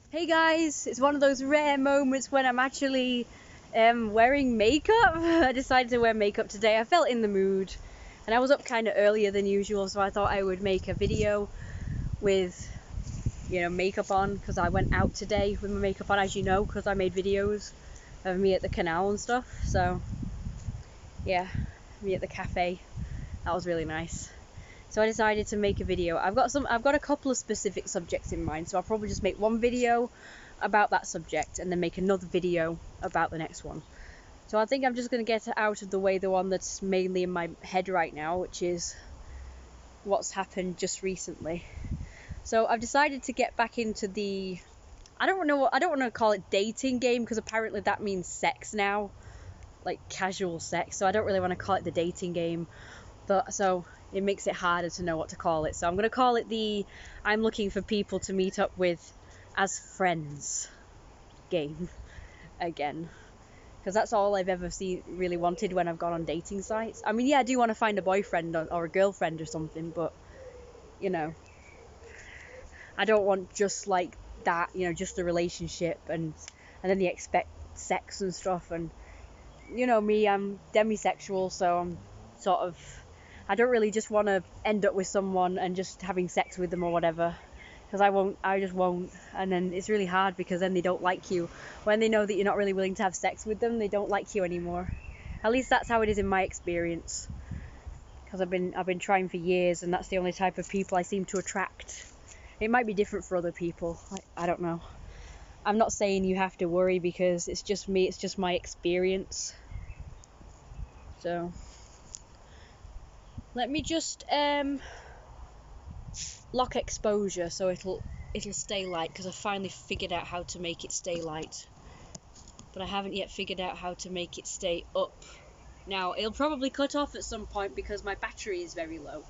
Hey guys, it's one of those rare moments when I'm actually wearing makeup. I decided to wear makeup today. I felt in the mood and I was up kind of earlier than usual, so I thought I would make a video with, makeup on because I went out today with my makeup on, as you know, because I made videos of me at the canal and stuff. So yeah, me at the cafe. That was really nice. So I decided to make a video. I've got a couple of specific subjects in mind, so I'll probably just make one video about that subject and then make another video about the next one. So I think I'm just going to get out of the way the one that's mainly in my head right now, which is what's happened just recently. So I've decided to get back into the, I don't want to call it dating game, because apparently that means sex now, like casual sex. So I don't really want to call it the dating game. But so it makes it harder to know what to call it. So I'm going to call it the I'm looking for people to meet up with as friends game again. Because that's all I've ever really wanted when I've gone on dating sites. I mean, yeah, I do want to find a boyfriend or a girlfriend or something, but, I don't want just like that, just a relationship and then they expect sex and stuff. And, me, I'm demisexual, so I'm sort of, I don't really just want to end up with someone and just having sex with them or whatever, because I just won't. And then it's really hard because then they don't like you. When they know that you're not really willing to have sex with them, they don't like you anymore. At least that's how it is in my experience, because I've been trying for years, and that's the only type of people I seem to attract. It might be different for other people. I don't know. I'm not saying you have to worry, because it's just me, it's just my experience. So let me just lock exposure so it'll stay light, because I finally figured out how to make it stay light, but I haven't yet figured out how to make it stay up. Now it'll probably cut off at some point because my battery is very low.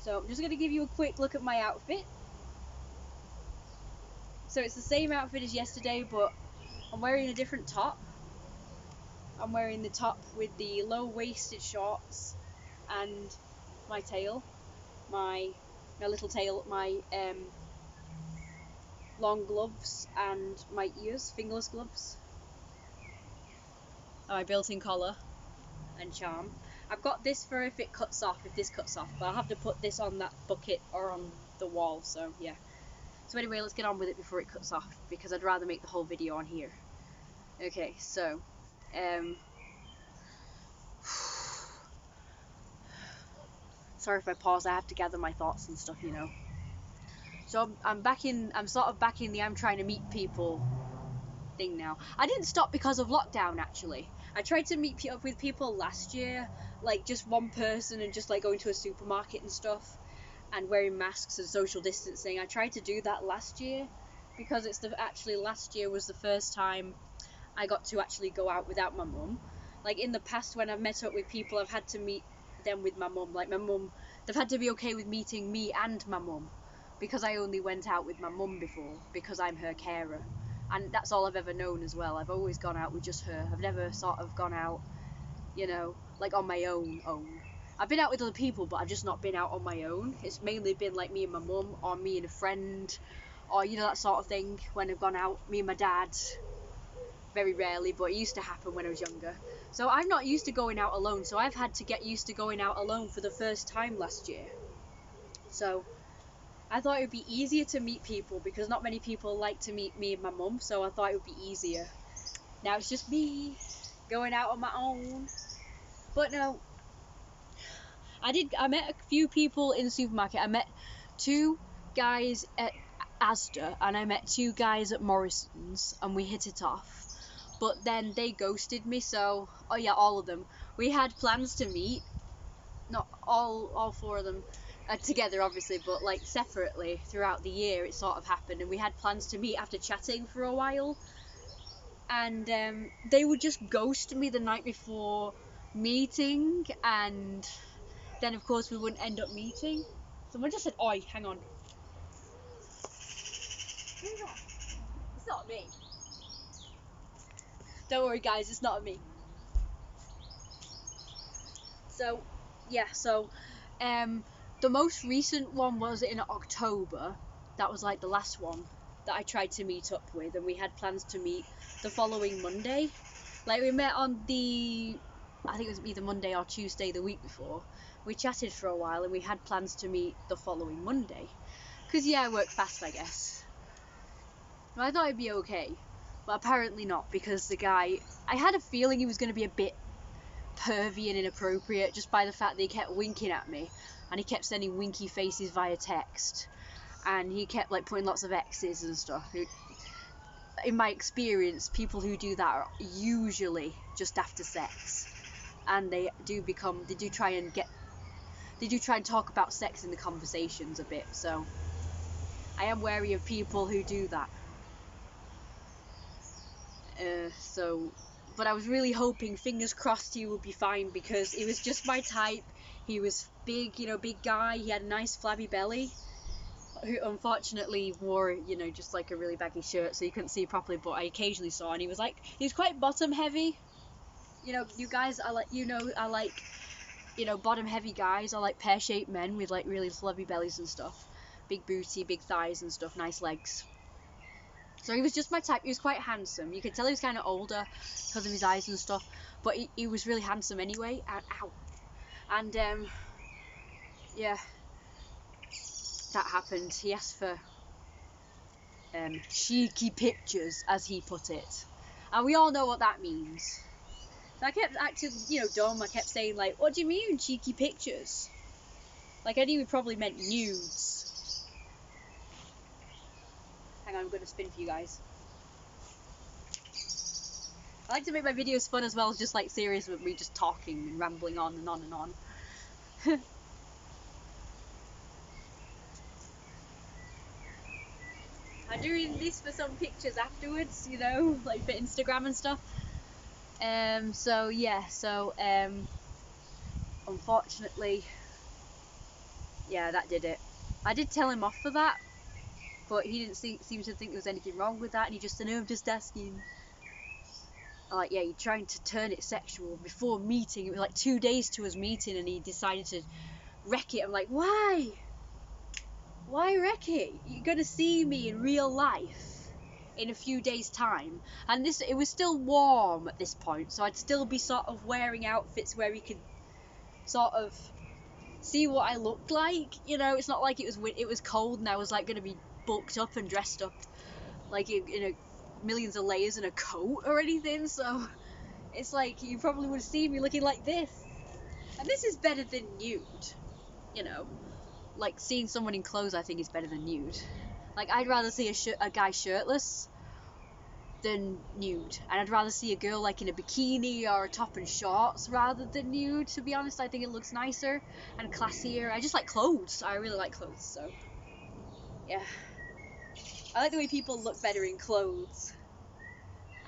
So I'm just going to give you a quick look at my outfit. So it's the same outfit as yesterday, but I'm wearing a different top. I'm wearing the top with the low-waisted shorts and my tail, my little tail, my long gloves, and my ears, fingerless gloves, my built-in collar and charm. I've got this for if this cuts off, but I'll have to put this on that bucket or on the wall, so yeah. So anyway, let's get on with it before it cuts off, because I'd rather make the whole video on here. Okay, so sorry if I pause, I have to gather my thoughts and stuff, So I'm sort of back in the I'm trying to meet people thing now. I didn't stop because of lockdown, actually. I tried to meet up with people last year, like just one person, and just like going to a supermarket and stuff and wearing masks and social distancing. I tried to do that last year because last year was the first time I got to actually go out without my mum. Like in the past, when I've met up with people, I've had to meet them with my mum. Like my mum, they've had to be okay with meeting me and my mum, because I only went out with my mum before, because I'm her carer. And that's all I've ever known as well. I've always gone out with just her. I've never sort of gone out, like on my own. I've been out with other people, but I've just not been out on my own. It's mainly been like me and my mum, or me and a friend, or that sort of thing. When I've gone out, me and my dad, very rarely, but it used to happen when I was younger. So I'm not used to going out alone, so I've had to get used to going out alone for the first time last year. So I thought it would be easier to meet people, because not many people like to meet me and my mum, so I thought it would be easier. Now it's just me going out on my own. But no, I met a few people in the supermarket. I met 2 guys at Asda, and I met 2 guys at Morrison's, and we hit it off. But then they ghosted me, so, oh yeah, all of them. We had plans to meet, not all 4 of them together, obviously, but like separately throughout the year. It sort of happened, and we had plans to meet after chatting for a while, and they would just ghost me the night before meeting, and then of course we wouldn't end up meeting. Someone just said, "Oi, hang on." It's not me. Don't worry guys, it's not me. So yeah, the most recent one was in October. That was like the last one. that I tried to meet up with, and we had plans to meet the following Monday. Like, we met on I think it was either Monday or Tuesday the week before. We chatted for a while and we had plans to meet the following Monday. Because, yeah, I work fast, I guess. Well, I thought it'd be okay. But apparently not, because the guy... I had a feeling he was going to be a bit pervy and inappropriate just by the fact that he kept winking at me. And he kept sending winky faces via text. And he kept, like, putting lots of X's and stuff. In my experience, people who do that are usually just after sex. And they do try and talk about sex in the conversations a bit, so I am wary of people who do that. But I was really hoping, fingers crossed, he would be fine, because he was just my type. He was big, big guy. He had a nice flabby belly. Who unfortunately wore, just like a really baggy shirt, so you couldn't see properly. But I occasionally saw, and he was quite bottom heavy. You guys, I like bottom heavy guys. I like pear-shaped men with like really flabby bellies and stuff, big booty, big thighs and stuff, nice legs. So he was just my type. He was quite handsome. You could tell he was kind of older because of his eyes and stuff, but he was really handsome anyway. Ow. And yeah, that happened. He asked for cheeky pictures, as he put it, and we all know what that means. So I kept acting, dumb. I kept saying, like, what do you mean, cheeky pictures? Like, I knew he probably meant nudes. Hang on, I'm going to spin for you guys. I like to make my videos fun as well as just, like, serious with me just talking and rambling on and on and on. I'm doing this for some pictures afterwards, like for Instagram and stuff. Unfortunately, yeah, that did it. I did tell him off for that, but he didn't seem to think there was anything wrong with that, and he just said, no, I'm just asking. I'm like, yeah, you're trying to turn it sexual before meeting. It was like 2 days to us meeting, and he decided to wreck it. I'm like, why? Why wreck it? You're gonna see me in real life in a few days' time, and it was still warm at this point, so I'd still be sort of wearing outfits where he could sort of see what I looked like. It's not like it was cold and I was like gonna be bulked up and dressed up like in millions of layers in a coat or anything. So it's like you probably would see me looking like this, and this is better than nude. Like seeing someone in clothes, I think is better than nude. Like, I'd rather see a guy shirtless than nude, and I'd rather see a girl like in a bikini or a top and shorts rather than nude. To be honest, I think it looks nicer and classier. I just like clothes. I really like clothes, so yeah. I like the way people look better in clothes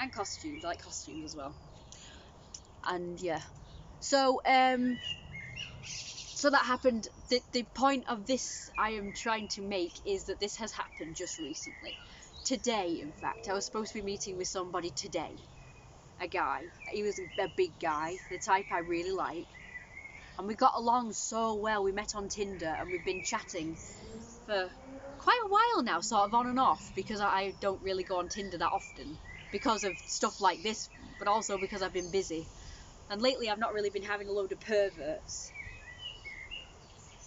and costumes. I like costumes as well. And yeah, so that happened. The point of this I am trying to make is that this has happened just recently. Today, in fact, I was supposed to be meeting with somebody today. A guy. He was a big guy, the type I really like. And we got along so well. We met on Tinder and we've been chatting for quite a while now, sort of on and off, because I don't really go on Tinder that often because of stuff like this, but also because I've been busy. And lately I've not really been having a load of perverts.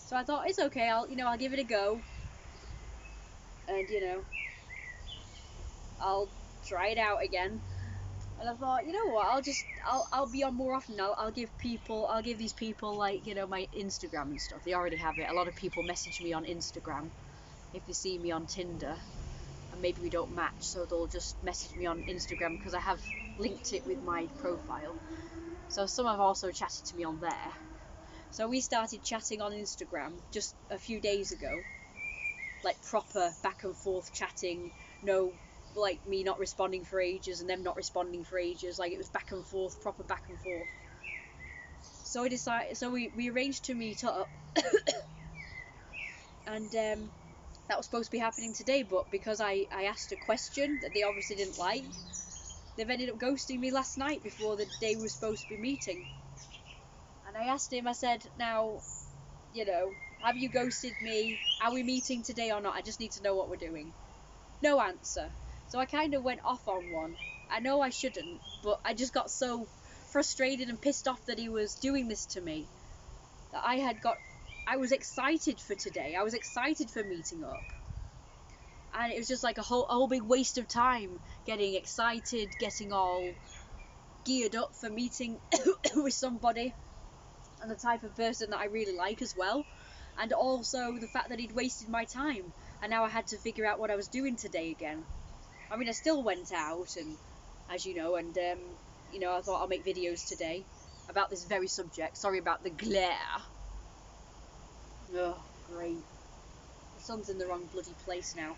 So I thought, it's okay, I'll give it a go. And, I'll try it out again. And I thought, you know what, I'll be on more often. I'll give these people, like, my Instagram and stuff. They already have it. A lot of people message me on Instagram if they see me on Tinder, and maybe we don't match, so they'll just message me on Instagram because I have linked it with my profile. So some have also chatted to me on there. So we started chatting on Instagram just a few days ago, like proper back and forth chatting. No, like me not responding for ages and them not responding for ages. Like, it was back and forth, proper back and forth. So we arranged to meet up, and that was supposed to be happening today. But because I asked a question that they obviously didn't like, they've ended up ghosting me last night before the day we were supposed to be meeting. And I asked him, I said, now, have you ghosted me? Are we meeting today or not? I just need to know what we're doing. no answer. So I kind of went off on one. I know I shouldn't, but I just got so frustrated and pissed off that he was doing this to me that I was excited for today. I was excited for meeting up. And it was just like a whole big waste of time getting excited, getting all geared up for meeting with somebody and the type of person that I really like as well. And also the fact that he'd wasted my time and now I had to figure out what I was doing today again. I mean, I still went out and, as you know, and you know, I thought I'll make videos today about this very subject. Sorry about the glare. Oh, great. The sun's in the wrong bloody place now.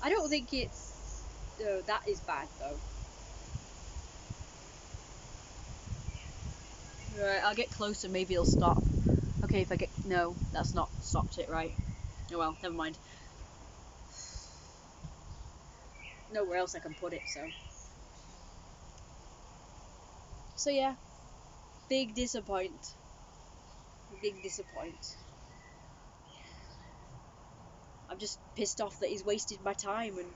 I don't think it's... Oh, that is bad, though. Right, I'll get closer, maybe it'll stop. Okay, if I get... No, that's not stopped it, right. Oh well, never mind. Nowhere else I can put it, so... So yeah, big disappoint. Big disappoint. I'm just pissed off that he's wasted my time and,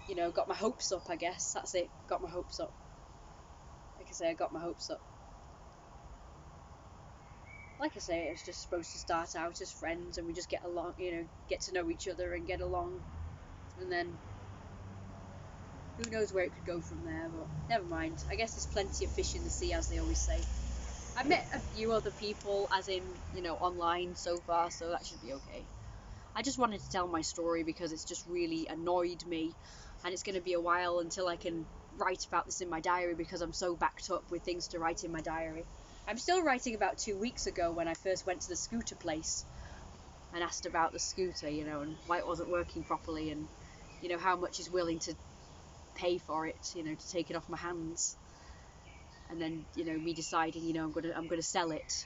you know, got my hopes up, I guess. That's it, got my hopes up. Like I say, I got my hopes up. Like I say, it's just supposed to start out as friends and we just get along, you know, get to know each other and get along. And then, who knows where it could go from there, but never mind. I guess there's plenty of fish in the sea, as they always say. I've met a few other people, as in, you know, online so far, so that should be okay. I just wanted to tell my story because it's just really annoyed me, and it's going to be a while until I can write about this in my diary because I'm so backed up with things to write in my diary. I'm still writing about 2 weeks ago when I first went to the scooter place and asked about the scooter, you know, and why it wasn't working properly and, you know, how much he's willing to pay for it, you know, to take it off my hands. And then, you know, me deciding, you know, I'm gonna sell it,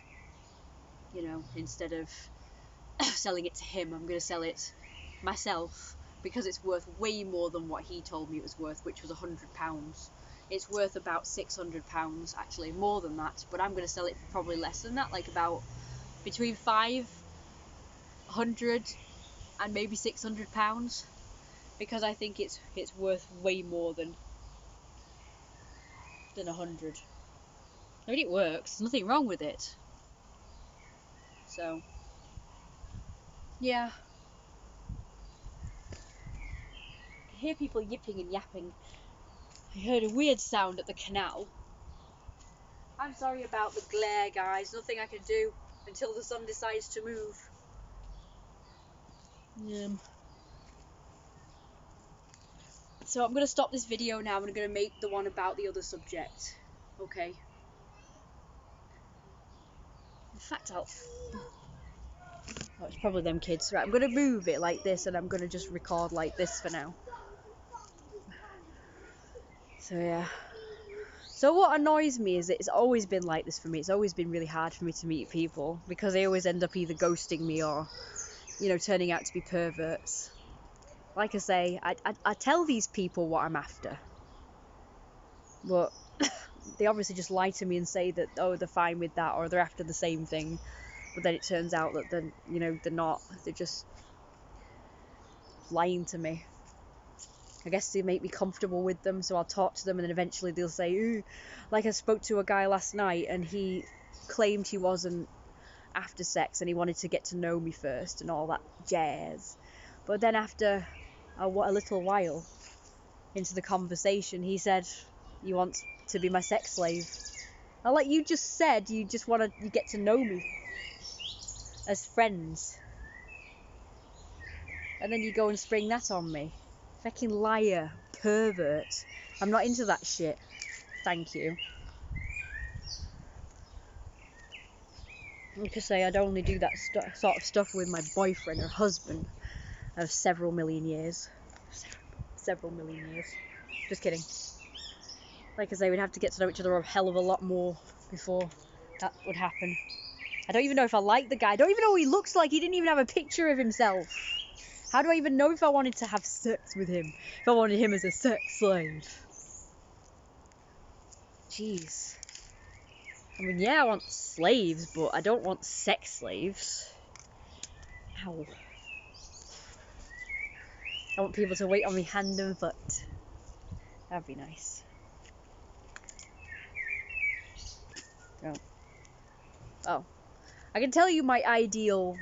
you know, instead of selling it to him. I'm gonna sell it myself because it's worth way more than what he told me it was worth, which was £100. It's worth about £600, actually, more than that, but I'm gonna sell it for probably less than that, like about between 500 and maybe £600, because I think it's worth way more than 100. I mean, it works. There's nothing wrong with it. So, yeah. I can hear people yipping and yapping. I heard a weird sound at the canal. I'm sorry about the glare, guys. Nothing I can do until the sun decides to move. So I'm going to stop this video now. I'm going to make the one about the other subject. Okay. In fact, oh, it's probably them kids. Right, I'm going to move it like this and I'm going to just record like this for now. So yeah. So what annoys me is it's always been like this for me. It's always been really hard for me to meet people because they always end up either ghosting me or, you know, turning out to be perverts. Like I say, I tell these people what I'm after, but they obviously just lie to me and say that, oh, they're fine with that or they're after the same thing, but then it turns out that they're, you know, they're not. They're just lying to me. I guess they make me comfortable with them, so I'll talk to them and then eventually they'll say, ooh, like I spoke to a guy last night and he claimed he wasn't after sex and he wanted to get to know me first and all that jazz. But then after a little while into the conversation, he said he wants to be my sex slave. Now, like you just said, you just want to get to know me as friends. And then you go and spring that on me. Fucking liar, pervert. I'm not into that shit. Thank you. Like I say, I'd only do that sort of stuff with my boyfriend or husband of several million years. Several million years. Just kidding. Like I say, we'd have to get to know each other a hell of a lot more before that would happen. I don't even know if I like the guy. I don't even know what he looks like. He didn't even have a picture of himself. How do I even know if I wanted to have sex with him? If I wanted him as a sex slave? Jeez. I mean, yeah, I want slaves, but I don't want sex slaves. Ow. I want people to wait on me hand and foot. That'd be nice. Oh. I can tell you my ideal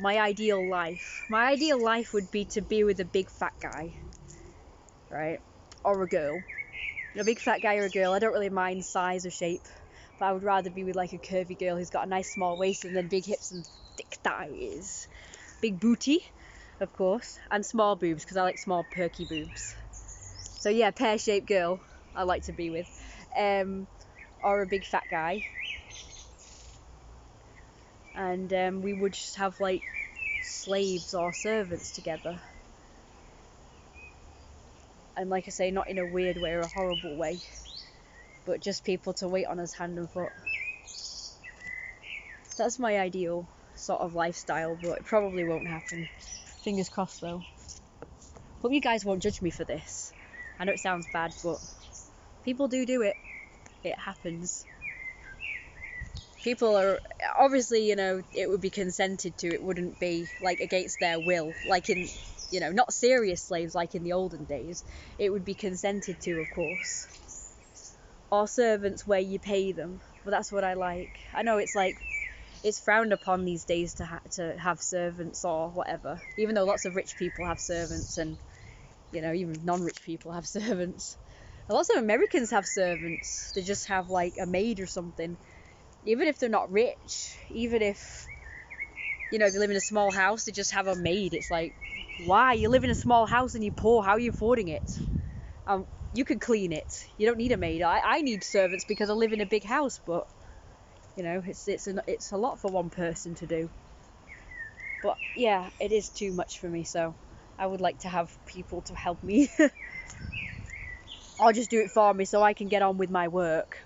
life. My ideal life would be to be with a big fat guy, right? Or a girl. A big fat guy or a girl. I don't really mind size or shape, but I would rather be with like a curvy girl who's got a nice small waist and then big hips and thick thighs. Big booty, of course, and small boobs because I like small perky boobs. So yeah, pear-shaped girl I like to be with, or a big fat guy. And we would just have like slaves or servants together, and like I say, not in a weird way or a horrible way, but just people to wait on us hand and foot. That's my ideal sort of lifestyle, but it probably won't happen. Fingers crossed though. Hope you guys won't judge me for this. I know it sounds bad, but people do it. It happens. People are obviously, you know, it would be consented to. It wouldn't be like against their will, like in, you know, not serious slaves like in the olden days. It would be consented to, of course. Or servants where you pay them. But that's what I like. I know it's like, it's frowned upon these days to have servants or whatever. Even though lots of rich people have servants, and, you know, even non-rich people have servants. Lots of Americans have servants. They just have like a maid or something. Even if they're not rich, even if, you know, they live in a small house, they just have a maid. It's like, why? You live in a small house and you're poor, how are you affording it? You can clean it. You don't need a maid. I need servants because I live in a big house, but, you know, it's a lot for one person to do. But yeah, it is too much for me, so I would like to have people to help me. Or just do it for me so I can get on with my work.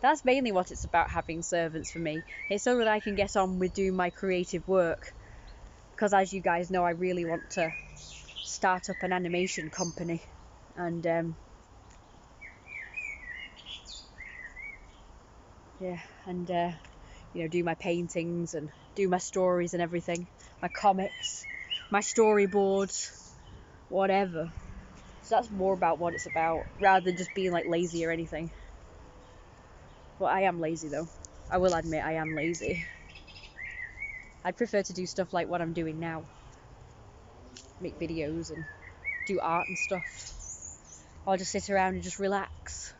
That's mainly what it's about, having servants for me. It's so that I can get on with doing my creative work. Because as you guys know, I really want to start up an animation company. And yeah, and you know, do my paintings and do my stories and everything. My comics, my storyboards, whatever. So that's more about what it's about, rather than just being like lazy or anything. Well, I am lazy though. I will admit I am lazy. I'd prefer to do stuff like what I'm doing now. Make videos and do art and stuff. Or just sit around and just relax.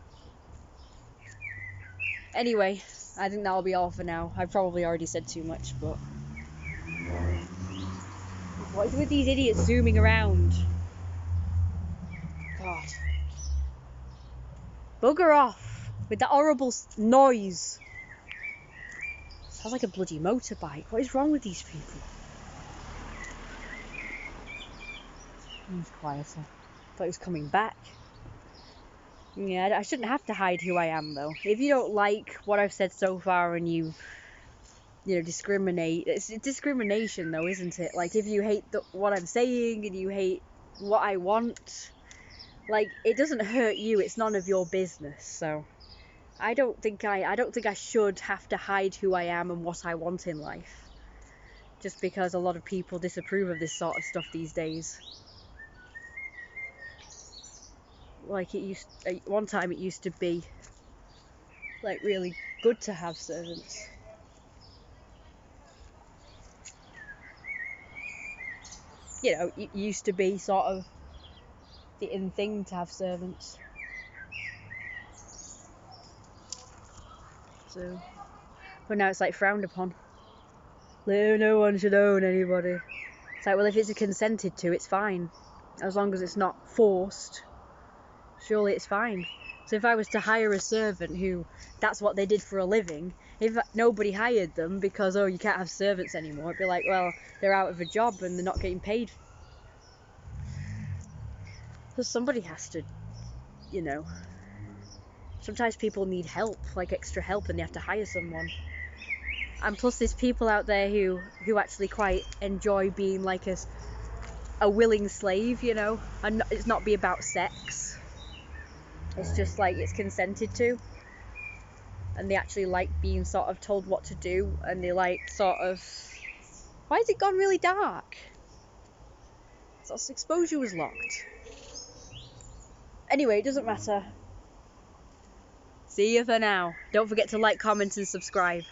Anyway, I think that'll be all for now. I've probably already said too much, but... What is with these idiots zooming around? God. Bugger off with that horrible noise. Sounds like a bloody motorbike. What is wrong with these people? He's quieter. Thought he was coming back. Yeah, I shouldn't have to hide who I am though. If you don't like what I've said so far and you know, discriminate, it's discrimination though, isn't it? Like, if you hate what I'm saying and you hate what I want, like, it doesn't hurt you, it's none of your business. So I don't think I should have to hide who I am and what I want in life, just because a lot of people disapprove of this sort of stuff these days. Like, one time it used to be like really good to have servants. You know, it used to be sort of the in thing to have servants. So, but now it's like frowned upon. No one should own anybody. It's like, well, if it's consented to, it's fine. As long as it's not forced, surely it's fine. So if I was to hire a servant who that's what they did for a living, if nobody hired them because, oh, you can't have servants anymore, it'd be like, well, they're out of a job and they're not getting paid. So somebody has to, you know, sometimes people need help, like extra help, and they have to hire someone. And plus there's people out there who actually quite enjoy being like a willing slave, you know, and it's not be about sex. It's just like it's consented to, and they actually like being sort of told what to do, and they like sort of... Why has it gone really dark? So exposure was locked. Anyway, it doesn't matter. See you for now. Don't forget to like, comment and subscribe.